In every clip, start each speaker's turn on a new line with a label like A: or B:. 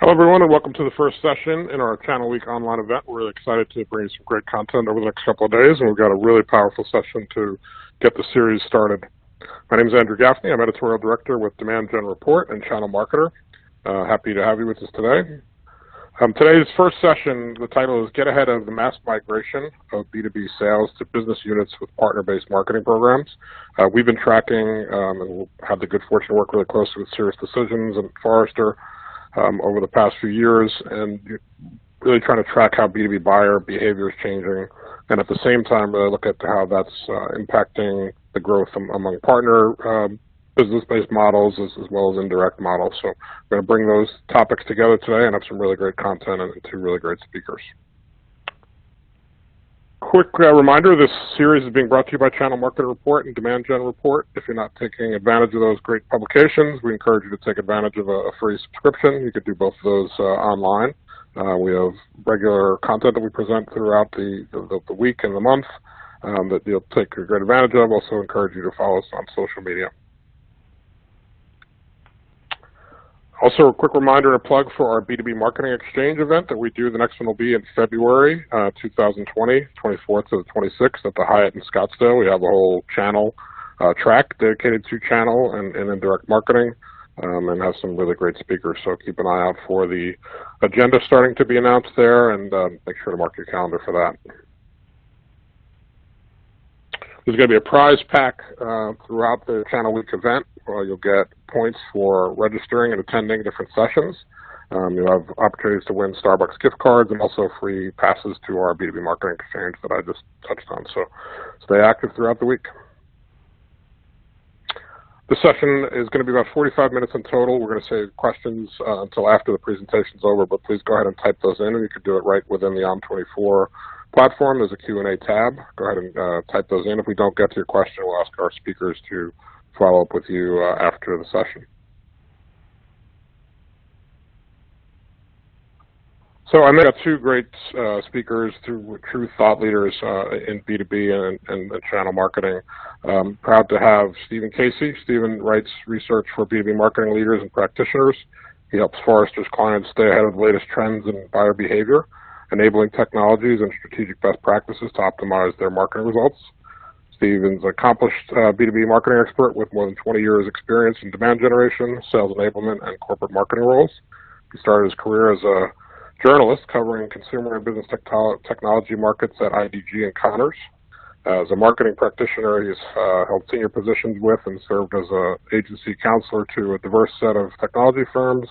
A: Hello everyone, and welcome to the first session in our Channel Week online event. We're really excited to bring you some great content over the next couple of days, and we've got a really powerful session to get the series started. My name is Andrew Gaffney. I'm Editorial Director with Demand Gen Report and Channel Marketer. Happy to have you with us today. Today's first session, the title is Get Ahead of the Mass Migration of B2B Sales to Business Units with Partner-Based Marketing Programs. We've been tracking and we've had the good fortune to work really closely with Serious Decisions and Forrester over the past few years, and really trying to track how B2B buyer behavior is changing, and at the same time really look at how that's impacting the growth among partner business-based models as well as indirect models. So we're going to bring those topics together today and have some really great content and two really great speakers. Quick reminder, this series is being brought to you by Channel Marketer Report and Demand Gen Report. If you're not taking advantage of those great publications, we encourage you to take advantage of a free subscription. You could do both of those online. We have regular content that we present throughout the week and the month that you'll take a great advantage of. Also encourage you to follow us on social media. Also, a quick reminder, a plug for our B2B Marketing Exchange event that we do. The next one will be in February 2020, 24th to the 26th at the Hyatt in Scottsdale. We have a whole channel track dedicated to channel and indirect marketing and have some really great speakers. So keep an eye out for the agenda starting to be announced there, and make sure to mark your calendar for that. There's going to be a prize pack throughout the Channel Week event. You'll get points for registering and attending different sessions. You'll have opportunities to win Starbucks gift cards and also free passes to our B2B Marketing Exchange that I just touched on. So stay active throughout the week. The session is going to be about 45 minutes in total. We're going to save questions until after the presentation's over, but please go ahead and type those in, and you can do it right within the OM24 platform. There's a Q&A tab. Go ahead and type those in. If we don't get to your question, we'll ask our speakers to follow up with you after the session. So I got two great speakers, two true thought leaders in B2B and channel marketing. Proud to have Stephen Casey. Stephen writes research for B2B marketing leaders and practitioners. He helps Forrester's clients stay ahead of the latest trends in buyer behavior, enabling technologies and strategic best practices to optimize their marketing results. Stephen's an accomplished B2B marketing expert with more than 20 years experience in demand generation, sales enablement, and corporate marketing roles. He started his career as a journalist covering consumer and business technology markets at IDG and Connors. As a marketing practitioner, he's held senior positions with and served as an agency counselor to a diverse set of technology firms,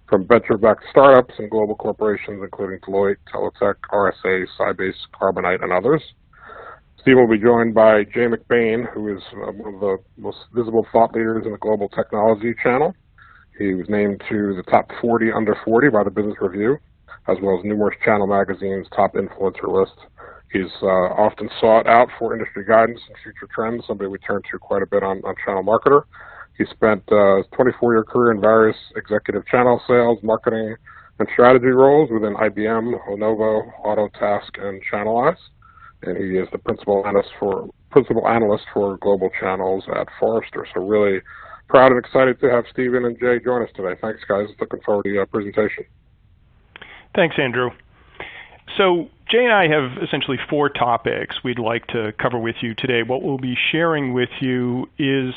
A: from venture-backed startups and global corporations, including Deloitte, Teletech, RSA, Sybase, Carbonite, and others. Steve will be joined by Jay McBain, who is one of the most visible thought leaders in the global technology channel. He was named to the top 40 under 40 by the Business Review, as well as numerous Channel Magazine's top influencer list. He's often sought out for industry guidance and future trends, somebody we turn to quite a bit on Channel Marketer. He spent his 24-year career in various executive channel sales, marketing, and strategy roles within IBM, Lenovo, Autotask, and Channelize. And he is the principal analyst for global channels at Forrester. So really proud and excited to have Stephen and Jay join us today. Thanks, guys. Looking forward to your presentation.
B: Thanks, Andrew. So Jay and I have essentially four topics we'd like to cover with you today. What we'll be sharing with you is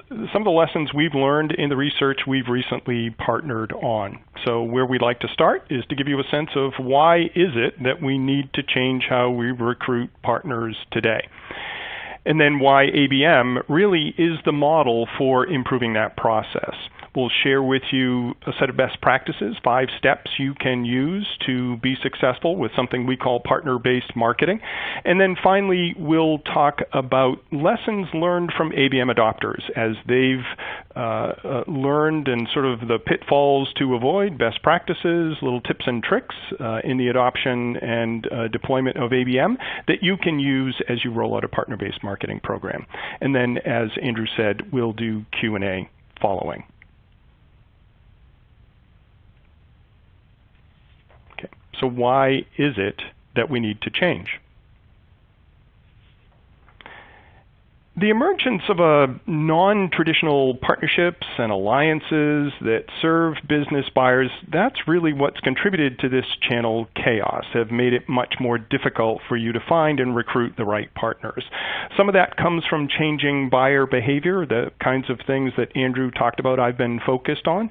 B: some of the lessons we've learned in the research we've recently partnered on. So where we'd like to start is to give you a sense of why is it that we need to change how we recruit partners today. And then why ABM really is the model for improving that process. We'll share with you a set of best practices, 5 steps you can use to be successful with something we call partner-based marketing. And then finally, we'll talk about lessons learned from ABM adopters as they've learned and sort of the pitfalls to avoid, best practices, little tips and tricks in the adoption and deployment of ABM that you can use as you roll out a partner-based marketing program. And then, as Andrew said, we'll do Q&A following. So why is it that we need to change? The emergence of non-traditional partnerships and alliances that serve business buyers, that's really what's contributed to this channel chaos, have made it much more difficult for you to find and recruit the right partners. Some of that comes from changing buyer behavior, the kinds of things that Andrew talked about I've been focused on.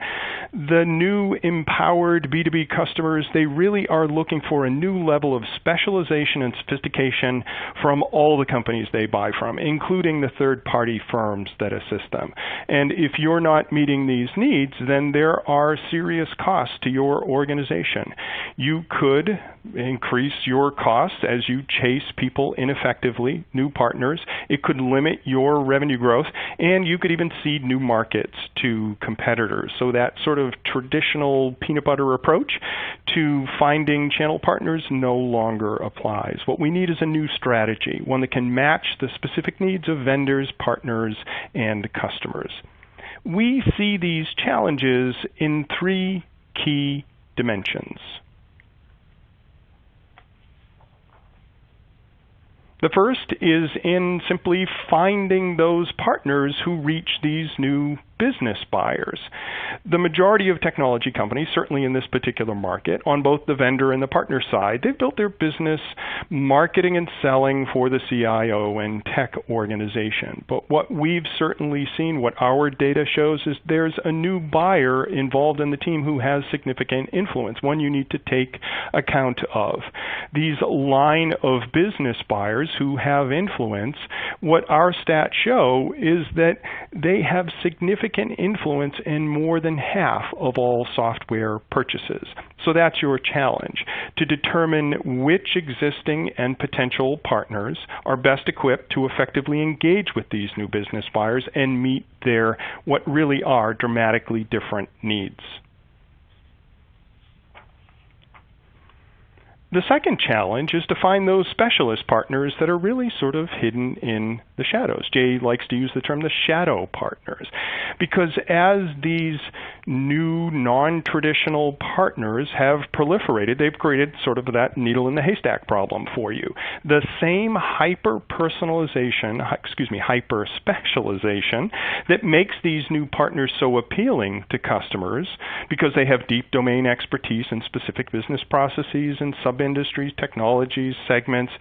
B: The new empowered B2B customers, they really are looking for a new level of specialization and sophistication from all the companies they buy from, including the third-party firms that assist them. And if you're not meeting these needs, then there are serious costs to your organization. You could increase your costs as you chase people ineffectively, new partners. It could limit your revenue growth, and you could even cede new markets to competitors. So that sort of traditional peanut butter approach to finding channel partners no longer applies. What we need is a new strategy, one that can match the specific needs of vendors, partners, and customers. We see these challenges in three key dimensions. The first is in simply finding those partners who reach these new business buyers. The majority of technology companies, certainly in this particular market, on both the vendor and the partner side, they've built their business marketing and selling for the CIO and tech organization. But what we've certainly seen, what our data shows, is there's a new buyer involved in the team who has significant influence, one you need to take account of. These line of business buyers who have influence, what our stats show is that they have significant influence in more than half of all software purchases. So that's your challenge, to determine which existing and potential partners are best equipped to effectively engage with these new business buyers and meet their what really are dramatically different needs. The second challenge is to find those specialist partners that are really sort of hidden in the shadows. Jay likes to use the term the shadow partners, because as these new non-traditional partners have proliferated, they've created sort of that needle in the haystack problem for you. The same hyper-specialization that makes these new partners so appealing to customers, because they have deep domain expertise in specific business processes and sub-industries, technologies, segments,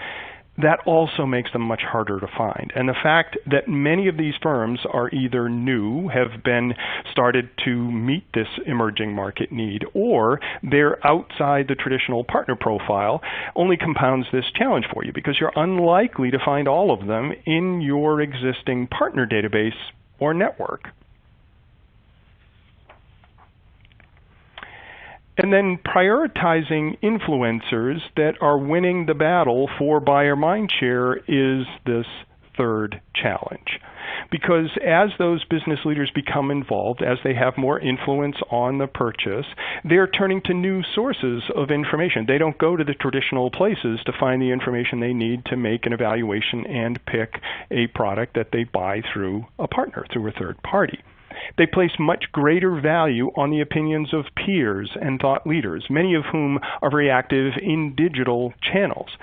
B: that also makes them much harder to find. And the fact that many of these firms are either new, have been started to meet this emerging market need, or they're outside the traditional partner profile only compounds this challenge for you, because you're unlikely to find all of them in your existing partner database or network. And then prioritizing influencers that are winning the battle for buyer mindshare is this third challenge. Because as those business leaders become involved, as they have more influence on the purchase, they're turning to new sources of information. They don't go to the traditional places to find the information they need to make an evaluation and pick a product that they buy through a partner, through a third party. They place much greater value on the opinions of peers and thought leaders, many of whom are very active in digital channels.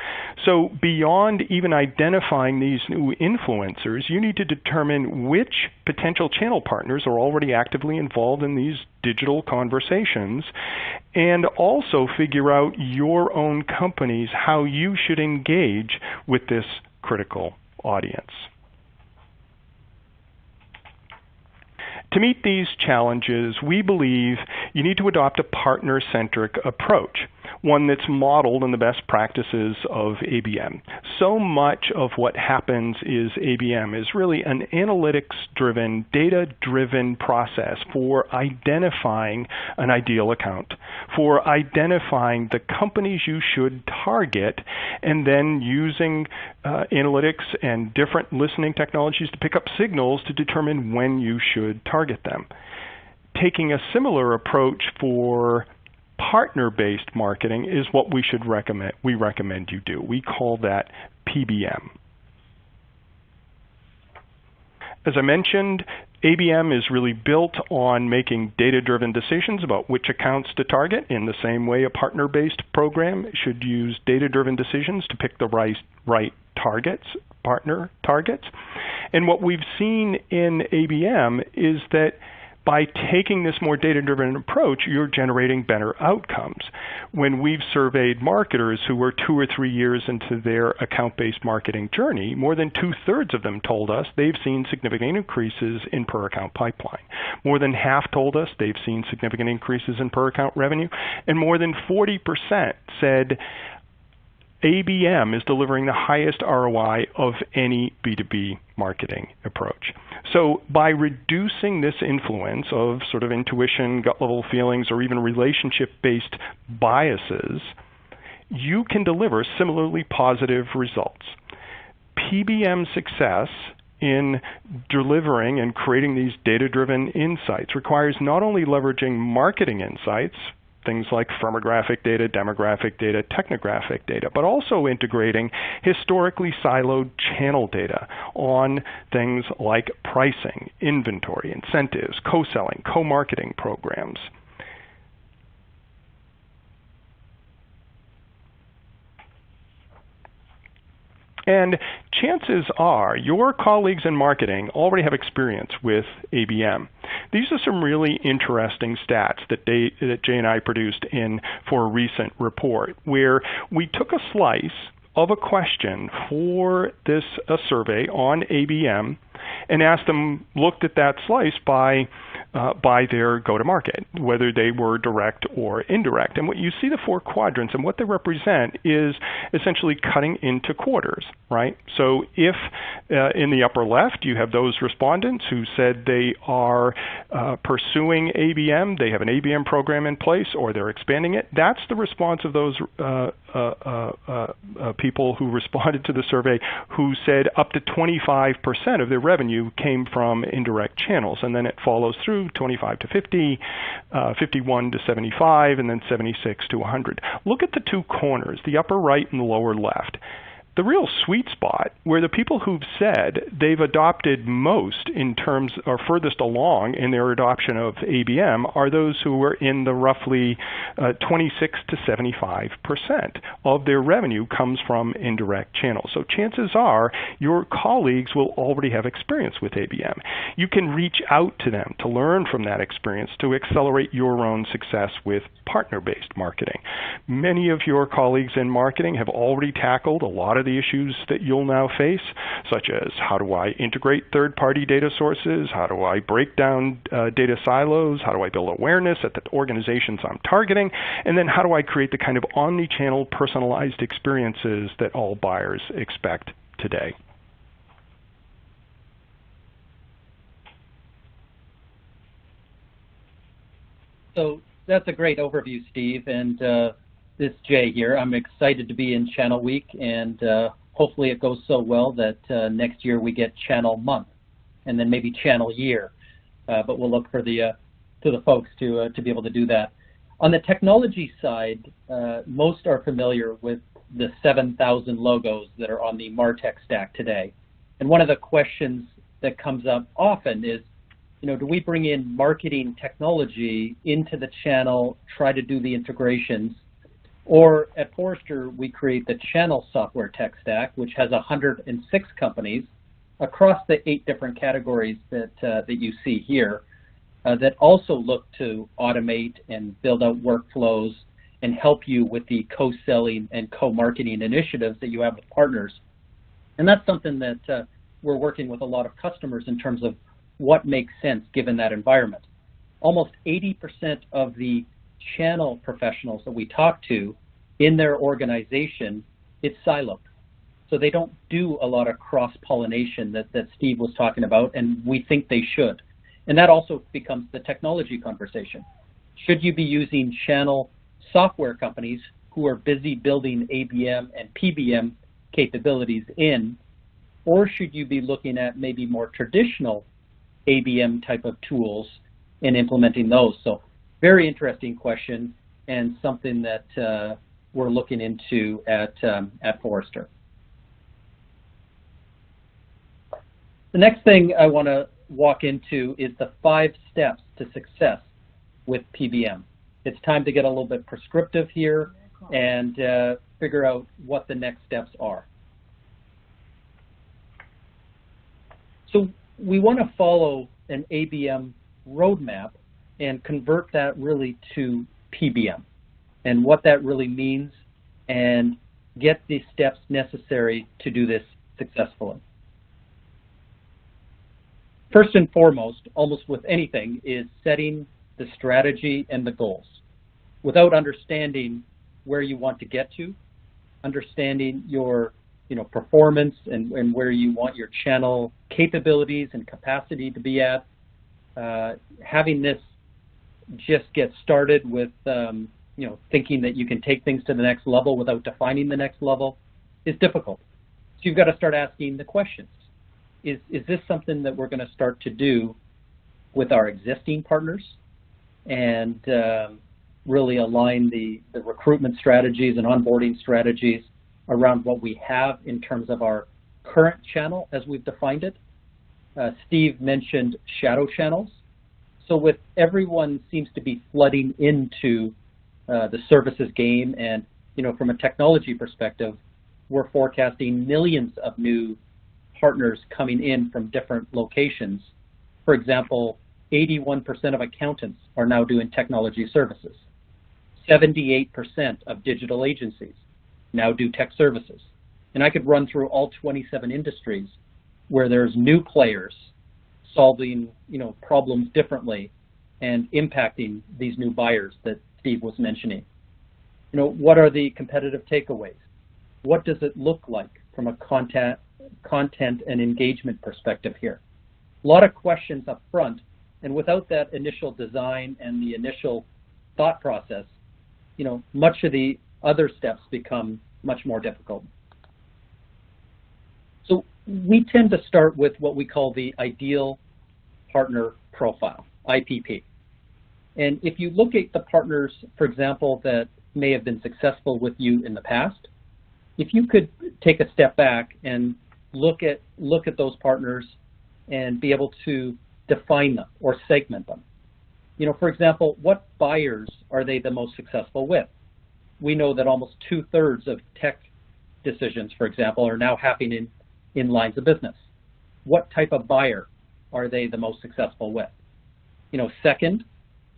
B: So beyond even identifying these new influencers, you need to determine which potential channel partners are already actively involved in these digital conversations, and also figure out your own companies, how you should engage with this critical audience. To meet these challenges, we believe you need to adopt a partner-centric approach, one that's modeled in the best practices of ABM. So much of what happens is ABM is really an analytics-driven, data-driven process for identifying an ideal account, for identifying the companies you should target, and then using analytics and different listening technologies to pick up signals to determine when you should target them. Taking a similar approach for partner-based marketing is what we recommend you do. We call that PBM. As I mentioned, ABM is really built on making data-driven decisions about which accounts to target, in the same way a partner-based program should use data-driven decisions to pick the right partner targets. And what we've seen in ABM is that by taking this more data-driven approach, you're generating better outcomes. When we've surveyed marketers who were 2 or 3 years into their account-based marketing journey, more than 2/3 of them told us they've seen significant increases in per-account pipeline. More than half told us they've seen significant increases in per-account revenue, and more than 40% said ABM is delivering the highest ROI of any B2B marketing approach. So by reducing this influence of sort of intuition, gut level feelings, or even relationship-based biases, you can deliver similarly positive results. PBM success in delivering and creating these data-driven insights requires not only leveraging marketing insights, things like firmographic data, demographic data, technographic data, but also integrating historically siloed channel data on things like pricing, inventory, incentives, co-selling, co-marketing programs. And chances are your colleagues in marketing already have experience with ABM. These are some really interesting stats that Jay and I produced for a recent report, where we took a slice of a question for a survey on ABM and asked them, looked at that slice by their go-to-market, whether they were direct or indirect. And what you see, the 4 quadrants, and what they represent is essentially cutting into quarters, right? So if in the upper left you have those respondents who said they are pursuing ABM, they have an ABM program in place, or they're expanding it, that's the response of those people who responded to the survey who said up to 25% of their revenue came from indirect channels. And then it follows through 25 to 50, 51 to 75, and then 76 to 100. Look at the 2 corners, the upper right and the lower left. The real sweet spot, where the people who've said they've adopted most in terms, or furthest along in their adoption of ABM, are those who are in the roughly 26 to 75% of their revenue comes from indirect channels. So chances are your colleagues will already have experience with ABM. You can reach out to them to learn from that experience to accelerate your own success with partner-based marketing. Many of your colleagues in marketing have already tackled a lot of the issues that you'll now face, such as how do I integrate third-party data sources, how do I break down data silos, how do I build awareness at the organizations I'm targeting, and then how do I create the kind of omni-channel personalized experiences that all buyers expect today.
C: So that's a great overview, Steve, and this is Jay here. I'm excited to be in Channel Week, and hopefully it goes so well that next year we get Channel Month, and then maybe Channel Year. But we'll look for the folks to be able to do that. On the technology side, most are familiar with the 7,000 logos that are on the MarTech stack today. And one of the questions that comes up often is, do we bring in marketing technology into the channel, try to do the integrations, or at Forrester, we create the channel software tech stack, which has 106 companies across the 8 different categories that you see here that also look to automate and build out workflows and help you with the co-selling and co-marketing initiatives that you have with partners. And that's something that we're working with a lot of customers in terms of what makes sense given that environment. Almost 80% of the channel professionals that we talk to in their organization, it's siloed. So they don't do a lot of cross-pollination that Steve was talking about, and we think they should. And that also becomes the technology conversation. Should you be using channel software companies who are busy building ABM and PBM capabilities in, or should you be looking at maybe more traditional ABM type of tools and implementing those? So very interesting question, and something that we're looking into at Forrester. The next thing I want to walk into is the 5 steps to success with PBM. It's time to get a little bit prescriptive here and figure out what the next steps are. So we want to follow an ABM roadmap and convert that really to PBM and what that really means and get the steps necessary to do this successfully. First and foremost, almost with anything, is setting the strategy and the goals. Without understanding where you want to get to, understanding your performance and where you want your channel capabilities and capacity to be at, having this just get started with thinking that you can take things to the next level without defining the next level is difficult. So you've got to start asking the questions. Is this something that we're going to start to do with our existing partners and really align the recruitment strategies and onboarding strategies around what we have in terms of our current channel as we've defined it? Steve mentioned shadow channels. So with everyone seems to be flooding into the services game, and from a technology perspective, we're forecasting millions of new partners coming in from different locations. For example, 81% of accountants are now doing technology services. 78% of digital agencies now do tech services. And I could run through all 27 industries where there's new players solving problems differently and impacting these new buyers that Steve was mentioning. What are the competitive takeaways? What does it look like from a content and engagement perspective here? A lot of questions up front, and without that initial design and the initial thought process, much of the other steps become much more difficult. So we tend to start with what we call the ideal partner profile, IPP. And if you look at the partners, for example, that may have been successful with you in the past, if you could take a step back and look at those partners and be able to define them or segment them. For example, what buyers are they the most successful with? We know that almost 2/3 of tech decisions, for example, are now happening in lines of business. What type of buyer are they the most successful with? Second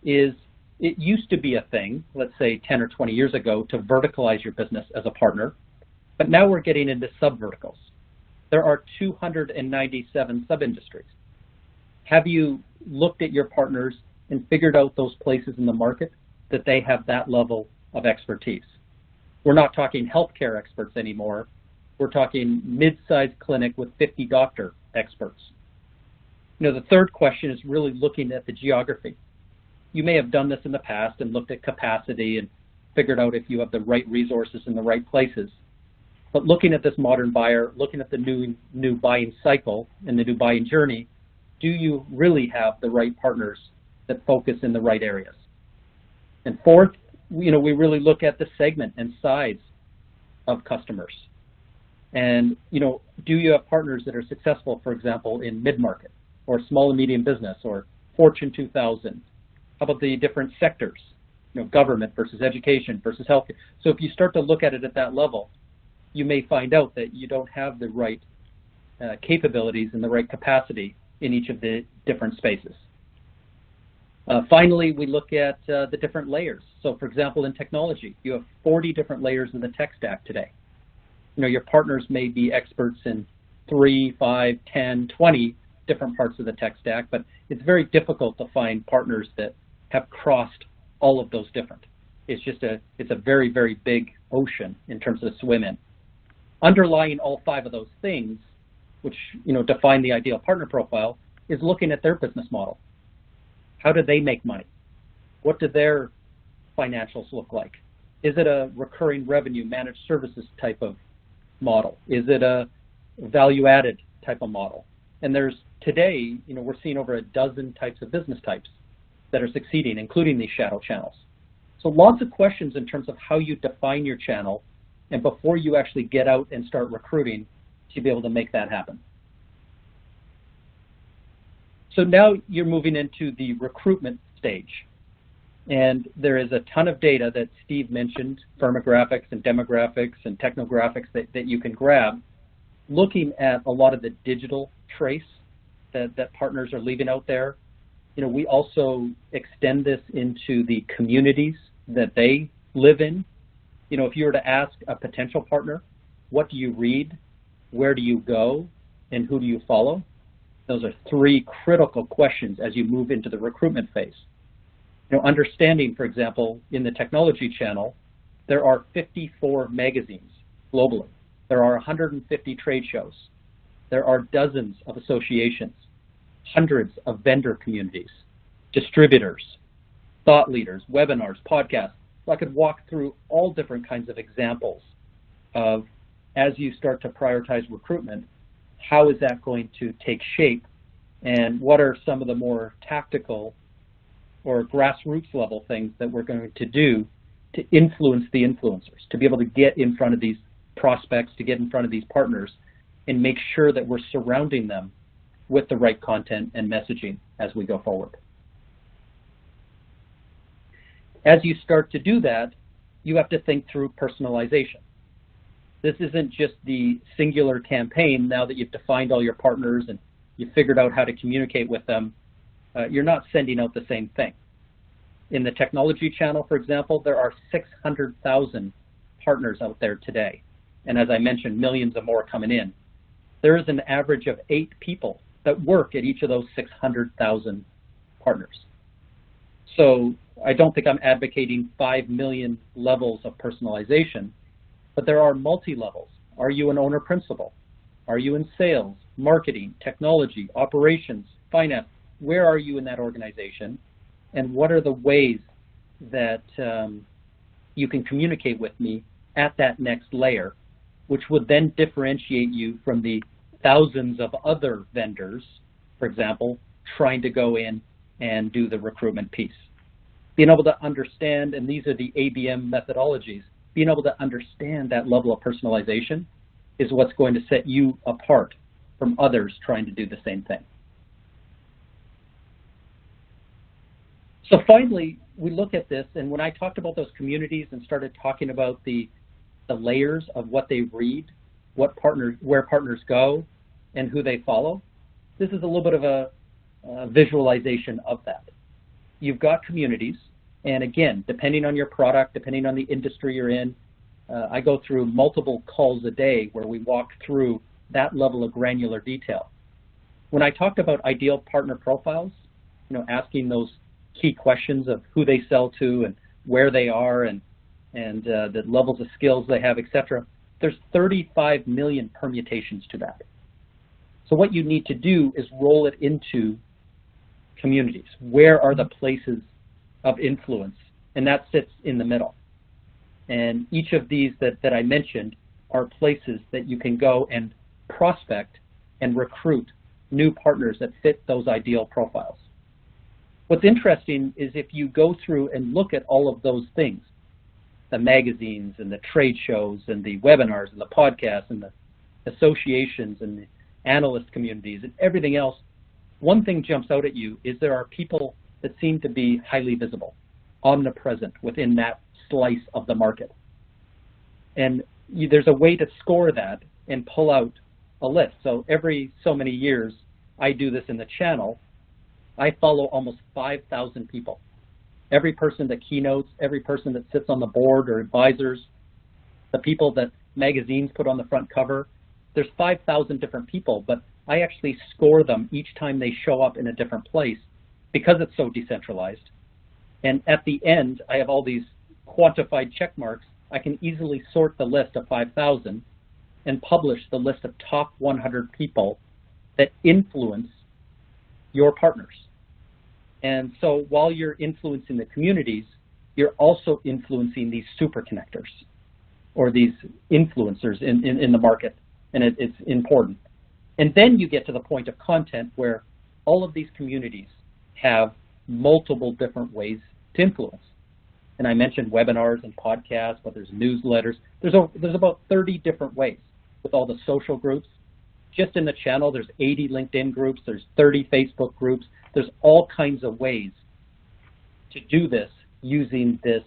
C: is, it used to be a thing, let's say 10 or 20 years ago, to verticalize your business as a partner, but now we're getting into sub-verticals. There are 297 sub-industries. Have you looked at your partners and figured out those places in the market that they have that level of expertise? We're not talking healthcare experts anymore. We're talking mid-sized clinic with 50 doctor experts. The third question is really looking at the geography. You may have done this in the past and looked at capacity and figured out if you have the right resources in the right places. But looking at this modern buyer, looking at the new buying cycle and the new buying journey, do you really have the right partners that focus in the right areas? And fourth, we really look at the segment and size of customers. And, do you have partners that are successful, for example, in mid-market or small and medium business or Fortune 2000? How about the different sectors, government versus education versus healthcare? So if you start to look at it at that level, you may find out that you don't have the right capabilities and the right capacity in each of the different spaces. Finally, we look at the different layers. So for example, in technology, you have 40 different layers in the tech stack today. Your partners may be experts in 3, 5, 10, 20 different parts of the tech stack, but it's very difficult to find partners that have crossed all of those different. It's a very, very big ocean in terms of swim in. Underlying all 5 of those things, which define the ideal partner profile, is looking at their business model. How do they make money? What do their financials look like? Is it a recurring revenue managed services type of model? Is it a value-added type of model? And there's today, we're seeing over a dozen types of business types that are succeeding, including these shadow channels. So lots of questions in terms of how you define your channel, and before you actually get out and start recruiting to be able to make that happen. So now you're moving into the recruitment stage. And there is a ton of data that Steve mentioned, firmographics and demographics and technographics that you can grab, looking at a lot of the digital trace that partners are leaving out there. We also extend this into the communities that they live in. If you were to ask a potential partner, what do you read, where do you go, and who do you follow? Those are three critical questions as you move into the recruitment phase. Understanding, for example, in the technology channel, there are 54 magazines globally. There are 150 trade shows. There are dozens of associations, hundreds of vendor communities, distributors, thought leaders, webinars, podcasts. So I could walk through all different kinds of examples of, as you start to prioritize recruitment, how is that going to take shape, and what are some of the more tactical or grassroots level things that we're going to do to influence the influencers, to be able to get in front of these prospects, to get in front of these partners, and make sure that we're surrounding them with the right content and messaging as we go forward. As you start to do that, you have to think through personalization. This isn't just the singular campaign. Now that you've defined all your partners and you've figured out how to communicate with them, you're not sending out the same thing. In the technology channel, for example, there are 600,000 partners out there today. And as I mentioned, millions of more coming in. There is an average of 8 people that work at each of those 600,000 partners. So I don't think I'm advocating 5 million levels of personalization, but there are multi-levels. Are you an owner principal? Are you in sales, marketing, technology, operations, finance? Where are you in that organization? And what are the ways that you can communicate with me at that next layer, which would then differentiate you from the thousands of other vendors, for example, trying to go in and do the recruitment piece. Being able to understand, and these are the ABM methodologies, being able to understand that level of personalization is what's going to set you apart from others trying to do the same thing. So finally, we look at this, and when I talked about those communities and started talking about the layers of what they read, where partners go, and who they follow, this is a little bit of a visualization of that. You've got communities, and again, depending on your product, depending on the industry you're in, I go through multiple calls a day where we walk through that level of granular detail. When I talked about ideal partner profiles, asking those key questions of who they sell to and where they are and the levels of skills they have, etc., there's 35 million permutations to that. So what you need to do is roll it into communities. Where are the places of influence? And that sits in the middle. And each of these that I mentioned are places that you can go and prospect and recruit new partners that fit those ideal profiles. What's interesting is if you go through and look at all of those things, the magazines and the trade shows and the webinars and the podcasts and the associations and the analyst communities and everything else, one thing jumps out at you is there are people that seem to be highly visible, omnipresent within that slice of the market. And there's a way to score that and pull out a list. So every so many years, I do this in the channel. I follow almost 5,000 people. Every person that keynotes, every person that sits on the board or advisors, the people that magazines put on the front cover, there's 5,000 different people, but I actually score them each time they show up in a different place because it's so decentralized. And at the end, I have all these quantified check marks. I can easily sort the list of 5,000 and publish the list of top 100 people that influence your partners. And so while you're influencing the communities, you're also influencing these super connectors or these influencers in the market, and it's important. And then you get to the point of content where all of these communities have multiple different ways to influence. And I mentioned webinars and podcasts, but there's newsletters. There's about 30 different ways with all the social groups. Just in the channel, there's 80 LinkedIn groups, there's 30 Facebook groups. There's all kinds of ways to do this using this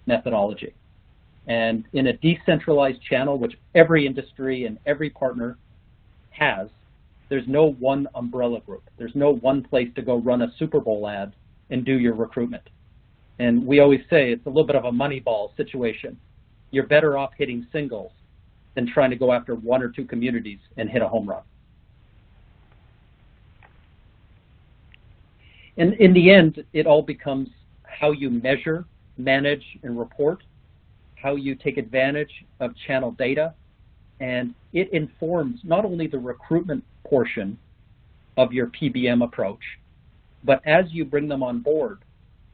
C: methodology. And in a decentralized channel, which every industry and every partner has, There's no one umbrella group. There's no one place to go run a Super Bowl ad and do your recruitment. And we always say it's a little bit of a Moneyball situation. You're better off hitting singles than trying to go after one or two communities and hit a home run. And in the end, it all becomes how you measure, manage, and report, how you take advantage of channel data, and it informs not only the recruitment portion of your PBM approach, but as you bring them on board,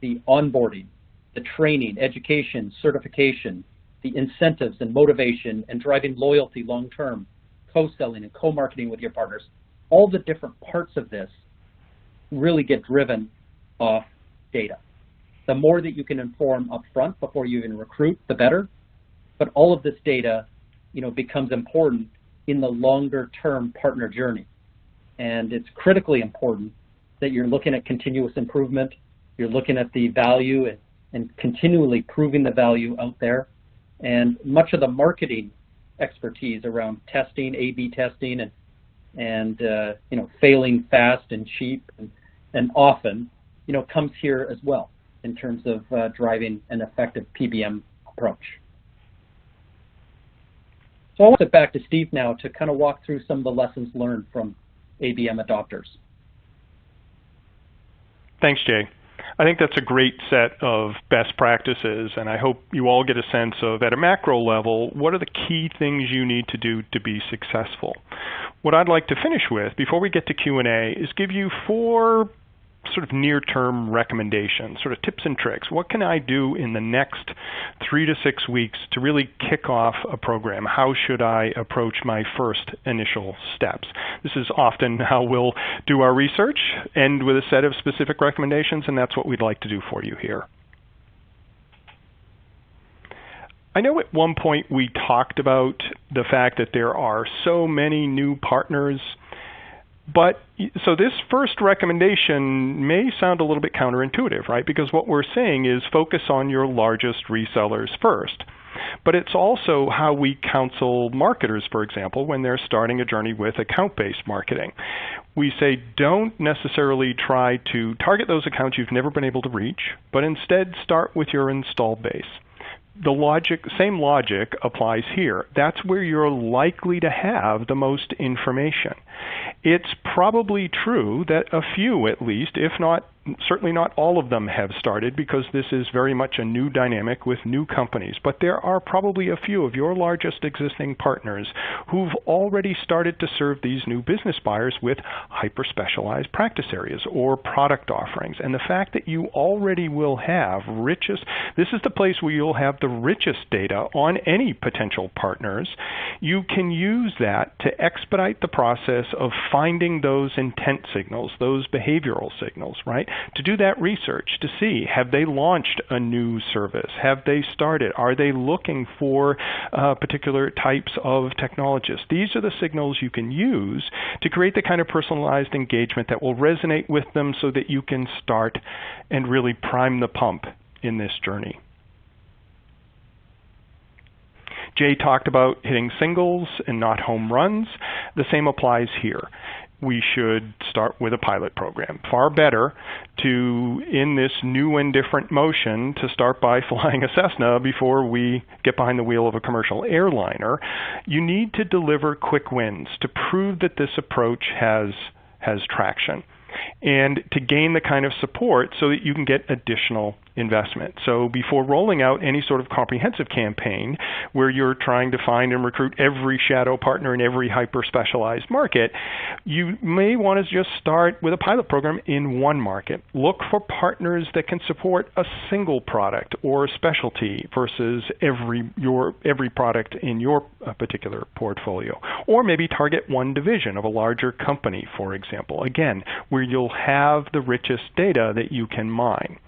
C: the onboarding, the training, education, certification, the incentives and motivation and driving loyalty long-term, co-selling and co-marketing with your partners, all the different parts of this really get driven off data. The more that you can inform upfront before you even recruit, the better. But all of this data, becomes important in the longer-term partner journey. And it's critically important that you're looking at continuous improvement, you're looking at the value and continually proving the value out there. And much of the marketing expertise around testing, A/B testing, and failing fast and cheap and often, comes here as well in terms of driving an effective PBM approach. So I want to get back to Steve now to kind of walk through some of the lessons learned from ABM adopters.
B: Thanks, Jay. I think that's a great set of best practices, and I hope you all get a sense of, at a macro level, what are the key things you need to do to be successful. What I'd like to finish with, before we get to Q&A, is give you 4 sort of near-term recommendations, sort of tips and tricks. What can I do in the next 3 to 6 weeks to really kick off a program? How should I approach my first initial steps? This is often how we'll do our research, end with a set of specific recommendations, and that's what we'd like to do for you here. I know at one point we talked about the fact that there are so many new partners, but so this first recommendation may sound a little bit counterintuitive, right? Because what we're saying is focus on your largest resellers first. But it's also how we counsel marketers, for example, when they're starting a journey with account-based marketing. We say don't necessarily try to target those accounts you've never been able to reach, but instead start with your installed base. The same logic applies here. That's where you're likely to have the most information. It's probably true that a few, at least, if not, certainly not all of them have started, because this is very much a new dynamic with new companies. But there are probably a few of your largest existing partners who've already started to serve these new business buyers with hyper-specialized practice areas or product offerings. And the fact that you already will have this is the place where you'll have the richest data on any potential partners. You can use that to expedite the process of finding those intent signals, those behavioral signals, right? To do that research, to see, have they launched a new service? Have they started? Are they looking for particular types of technologists? These are the signals you can use to create the kind of personalized engagement that will resonate with them so that you can start and really prime the pump in this journey. Jay talked about hitting singles and not home runs. The same applies here. We should start with a pilot program. Far better to, in this new and different motion, to start by flying a Cessna before we get behind the wheel of a commercial airliner. You need to deliver quick wins to prove that this approach has traction, and to gain the kind of support so that you can get additional investment. So before rolling out any sort of comprehensive campaign where you're trying to find and recruit every shadow partner in every hyper-specialized market, you may want to just start with a pilot program in one market. Look for partners that can support a single product or specialty versus every product in your particular portfolio. Or maybe target one division of a larger company, for example, again, where you'll have the richest data that you can mine.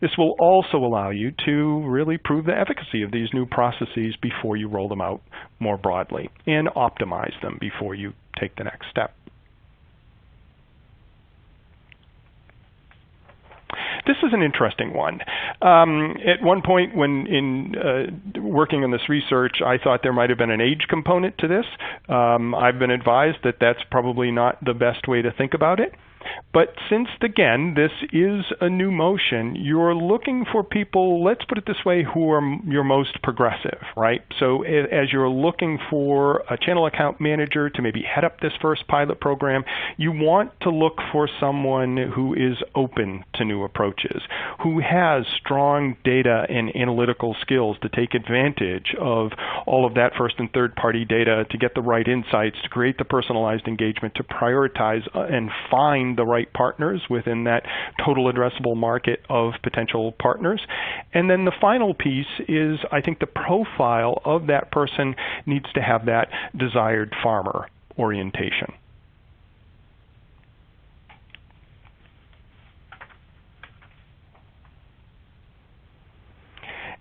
B: This will also allow you to really prove the efficacy of these new processes before you roll them out more broadly, and optimize them before you take the next step. This this is an interesting one. At one point when working on this research, I thought there might have been an age component to this. I've been advised that that's probably not the best way to think about it. But since, again, this is a new motion, you're looking for people, let's put it this way, who are your most progressive, right? So as you're looking for a channel account manager to maybe head up this first pilot program, you want to look for someone who is open to new approaches, who has strong data and analytical skills to take advantage of all of that first and third party data to get the right insights, to create the personalized engagement, to prioritize and find the right partners within that total addressable market of potential partners. And then the final piece is, I think the profile of that person needs to have that desired farmer orientation.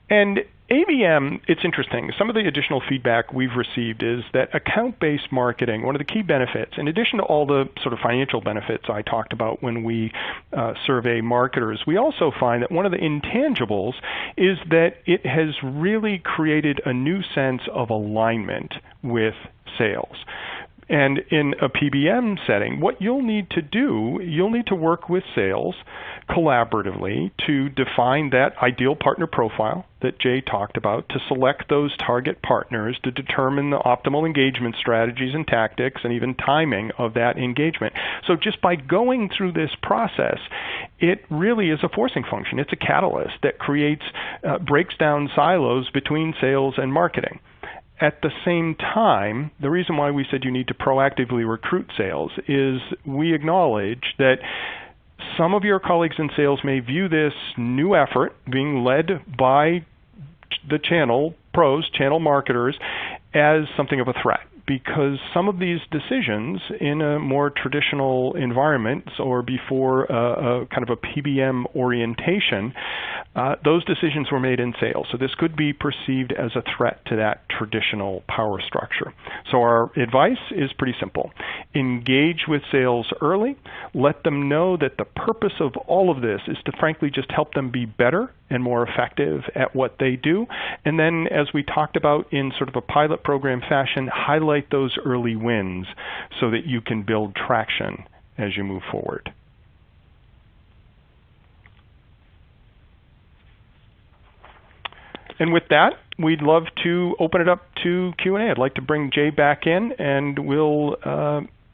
B: And ABM, it's interesting. Some of the additional feedback we've received is that account-based marketing, one of the key benefits, in addition to all the sort of financial benefits I talked about when we survey marketers, we also find that one of the intangibles is that it has really created a new sense of alignment with sales. And in a PBM setting, what you'll need to do, you'll need to work with sales collaboratively to define that ideal partner profile that Jay talked about, to select those target partners, to determine the optimal engagement strategies and tactics and even timing of that engagement. So just by going through this process, it really is a forcing function. It's a catalyst that breaks down silos between sales and marketing. At the same time, the reason why we said you need to proactively recruit sales is we acknowledge that some of your colleagues in sales may view this new effort being led by the channel pros, channel marketers, as something of a threat, because some of these decisions in a more traditional environment or before a kind of a PBM orientation, those decisions were made in sales. So this could be perceived as a threat to that traditional power structure. So our advice is pretty simple. Engage with sales early. Let them know that the purpose of all of this is to frankly just help them be better and more effective at what they do. And then, as we talked about in sort of a pilot program fashion, highlight those early wins so that you can build traction as you move forward. And with that, we'd love to open it up to Q&A. I'd like to bring Jay back in, and we'll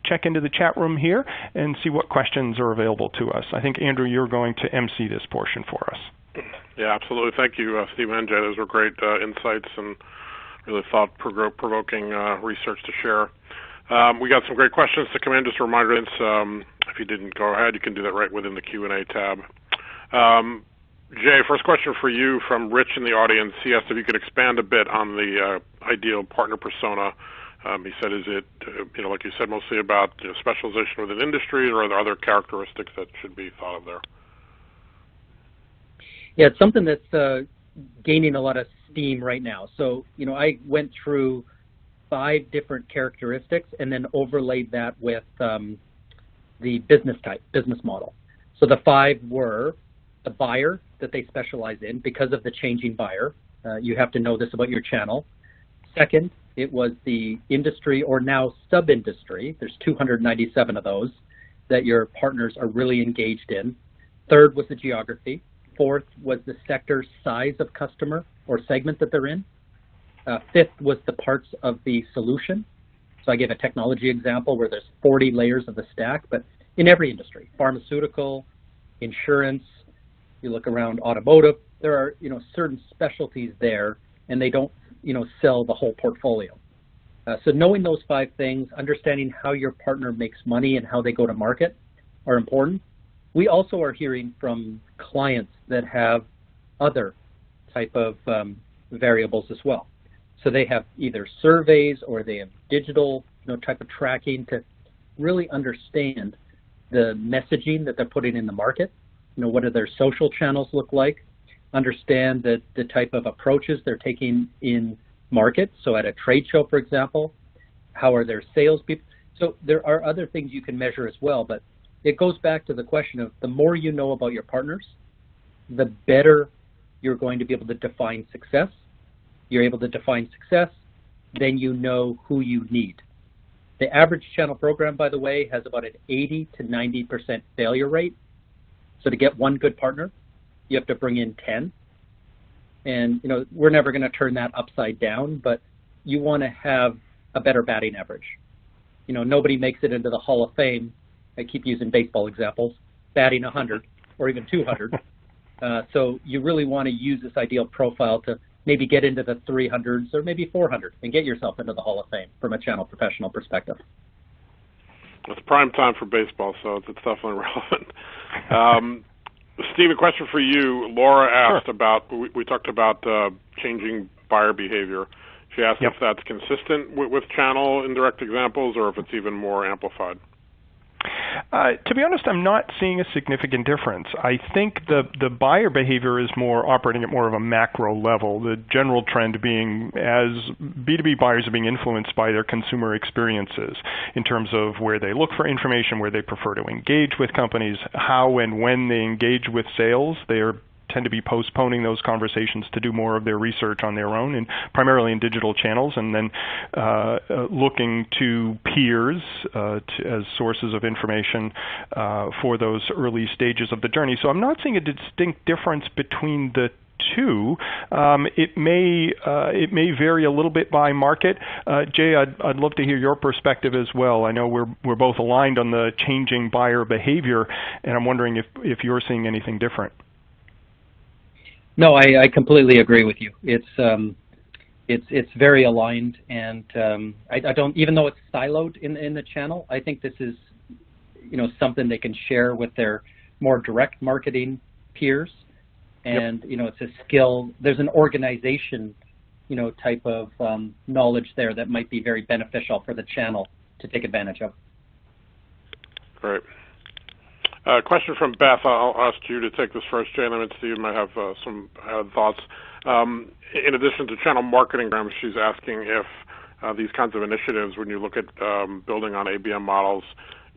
B: check into the chat room here and see what questions are available to us. I think, Andrew, you're going to MC this portion for us.
A: Yeah, absolutely. Thank you, Steve and Jay. Those were great insights and really thought-provoking research to share. We got some great questions to come in. Just a reminder, if you didn't go ahead, you can do that right within the Q&A tab. Jay, first question for you from Rich in the audience. He asked if you could expand a bit on the ideal partner persona. He said, is it, like you said, mostly about specialization within industries, or are there other characteristics that should be thought of there?
C: Yeah, it's something that's gaining a lot of steam right now. So, I went through 5 different characteristics and then overlaid that with the business type, business model. So the 5 were the buyer that they specialize in because of the changing buyer. You have to know this about your channel. Second, it was the industry or now sub-industry. There's 297 of those that your partners are really engaged in. Third was the geography. Fourth was the sector size of customer or segment that they're in. Fifth was the parts of the solution. So I gave a technology example where there's 40 layers of the stack, but in every industry, pharmaceutical, insurance, you look around automotive, there are certain specialties there, and they don't sell the whole portfolio. So knowing those 5 things, understanding how your partner makes money and how they go to market are important. We also are hearing from clients that have other type of variables as well. So they have either surveys or they have digital type of tracking to really understand the messaging that they're putting in the market. What do their social channels look like? Understand the type of approaches they're taking in market. So at a trade show, for example, how are their salespeople? So there are other things you can measure as well, but it goes back to the question of the more you know about your partners, the better you're going to be able to define success. You're able to define success, then you know who you need. The average channel program, by the way, has about an 80 to 90% failure rate. So to get one good partner, you have to bring in 10. And we're never going to turn that upside down, but you want to have a better batting average. Nobody makes it into the Hall of Fame. I keep using baseball examples, batting 100 or even 200. So you really want to use this ideal profile to maybe get into the 300s or maybe 400 and get yourself into the Hall of Fame from a channel professional perspective.
A: It's prime time for baseball, so it's definitely relevant. Steve, a question for you. Laura asked about, we talked about changing buyer behavior. She asked if that's consistent with channel indirect examples or if it's even more amplified.
B: To be honest, I'm not seeing a significant difference. I think the buyer behavior is more operating at more of a macro level, the general trend being as B2B buyers are being influenced by their consumer experiences in terms of where they look for information, where they prefer to engage with companies, how and when they engage with sales. They tend to be postponing those conversations to do more of their research on their own, and primarily in digital channels, and then looking to peers as sources of information for those early stages of the journey. So I'm not seeing a distinct difference between the two. It may vary a little bit by market. Jay, I'd love to hear your perspective as well. I know we're both aligned on the changing buyer behavior, and I'm wondering if you're seeing anything different.
C: No, I completely agree with you. It's very aligned, and I don't, even though it's siloed in the channel, I think this is something they can share with their more direct marketing peers, and it's a skill. There's an organization type of knowledge there that might be very beneficial for the channel to take advantage of. Great.
A: Question from Beth. I'll ask you to take this first, Jay, and then Steve might have some thoughts. In addition to channel marketing programs, she's asking if these kinds of initiatives, when you look at building on ABM models,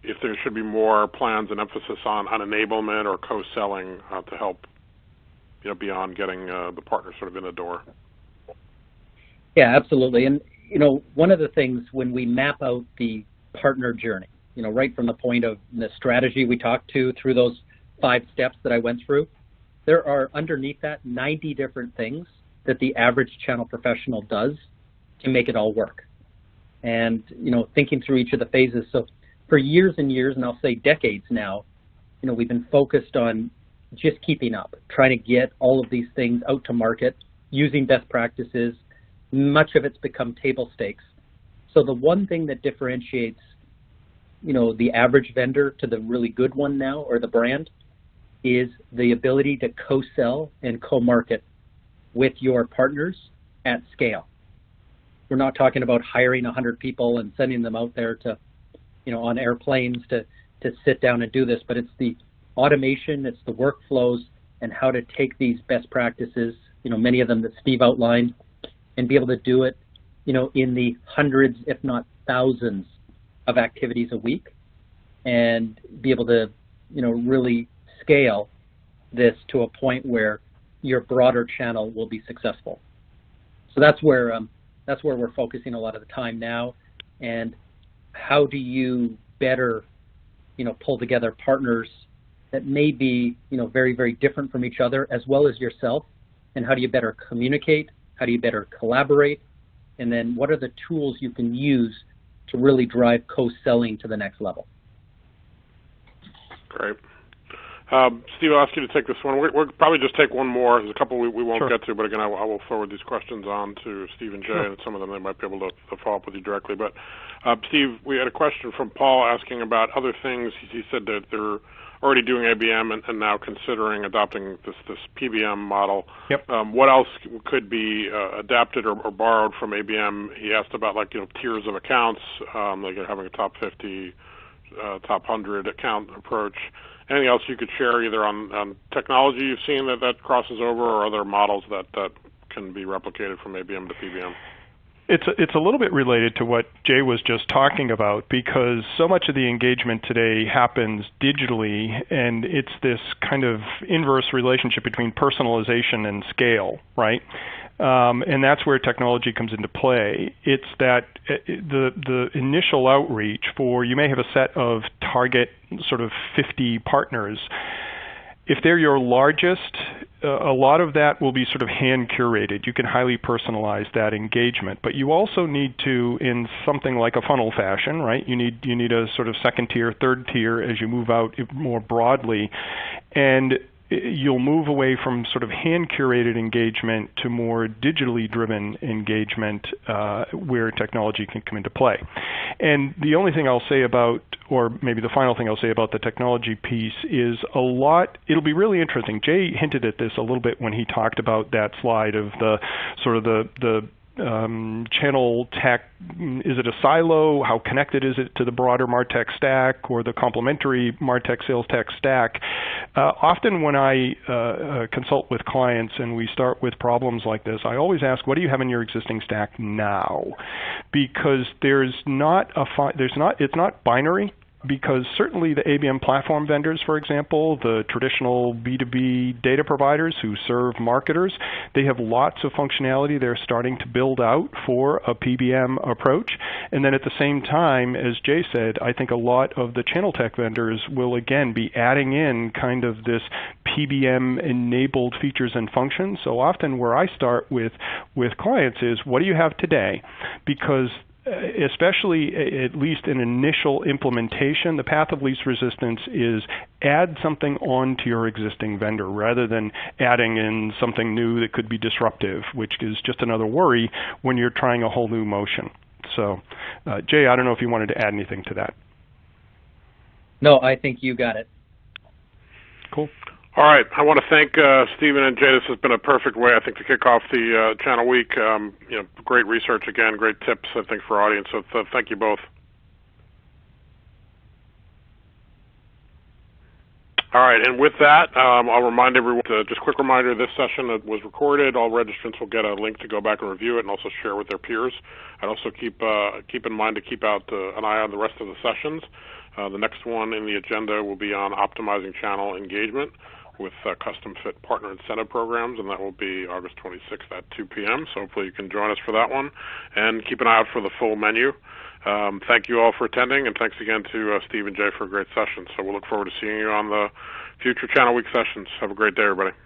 A: if there should be more plans and emphasis on enablement or co-selling to help, beyond getting the partner sort of in the door.
C: Yeah, absolutely. And, one of the things when we map out the partner journey, right from the point of the strategy we talked to through those 5 steps that I went through, there are underneath that 90 different things that the average channel professional does to make it all work. And, thinking through each of the phases. So for years and years, and I'll say decades now, we've been focused on just keeping up, trying to get all of these things out to market, using best practices. Much of it's become table stakes. So the one thing that differentiates the average vendor to the really good one now, or the brand, is the ability to co-sell and co-market with your partners at scale. We're not talking about hiring 100 people and sending them out there to, on airplanes to sit down and do this, but it's the automation, it's the workflows, and how to take these best practices, many of them that Steve outlined, and be able to do it, in the hundreds, if not thousands, of activities a week, and be able to, really scale this to a point where your broader channel will be successful. So that's where we're focusing a lot of the time now. And how do you better, pull together partners that may be, very, very different from each other as well as yourself? And how do you better communicate? How do you better collaborate? And then what are the tools you can use to really drive co-selling to the next level?
A: Great. Steve, I'll ask you to take this one. We'll probably just take one more. There's a couple we won't get to, but again, I will forward these questions on to Steve and Jay, and some of them they might be able to follow up with you directly. But Steve, we had a question from Paul asking about other things. He said that they're already doing ABM and now considering adopting this PBM model.
B: Yep.
A: What else could be adapted or borrowed from ABM? He asked about tiers of accounts, like having a top 50, top 100 account approach. Anything else you could share either on technology you've seen that crosses over, or other models that can be replicated from ABM to PBM?
B: It's a little bit related to what Jay was just talking about, because so much of the engagement today happens digitally, and it's this kind of inverse relationship between personalization and scale, right? And that's where technology comes into play. It's that the initial outreach for, you may have a set of target sort of 50 partners. If they're your largest, a lot of that will be sort of hand curated. You can highly personalize that engagement, but you also need to, in something like a funnel fashion, right? You need a sort of second tier, third tier as you move out more broadly, and you'll move away from sort of hand-curated engagement to more digitally driven engagement where technology can come into play. And the only thing I'll say about, or maybe the final thing I'll say about the technology piece is it'll be really interesting. Jay hinted at this a little bit when he talked about that slide of the sort of the channel tech. Is it a silo? How connected is it to the broader MarTech stack or the complementary MarTech sales tech stack? Often when I consult with clients and we start with problems like this, I always ask, what do you have in your existing stack now? Because it's not binary. Because certainly the ABM platform vendors, for example, the traditional B2B data providers who serve marketers, they have lots of functionality they're starting to build out for a PBM approach. And then at the same time, as Jay said, I think a lot of the channel tech vendors will again be adding in kind of this PBM-enabled features and functions. So often where I start with clients is, what do you have today? Because especially at least in initial implementation, the path of least resistance is add something on to your existing vendor rather than adding in something new that could be disruptive, which is just another worry when you're trying a whole new motion. So, Jay, I don't know if you wanted to add anything to that.
C: No, I think you got it.
B: Cool.
A: All right. I want to thank Stephen and Jay. This has been a perfect way, I think, to kick off the Channel Week. Great research again, great tips, I think, for our audience. So thank you both. All right, and with that, I'll remind everyone, just a quick reminder, this session was recorded. All registrants will get a link to go back and review it and also share with their peers. I'd also keep in mind to keep out an eye on the rest of the sessions. The next one in the agenda will be on optimizing channel engagement with custom fit partner incentive programs, and that will be August 26th at 2 p.m. So hopefully you can join us for that one. And keep an eye out for the full menu. Thank you all for attending, and thanks again to Steve and Jay for a great session. So we'll look forward to seeing you on the future Channel Week sessions. Have a great day, everybody.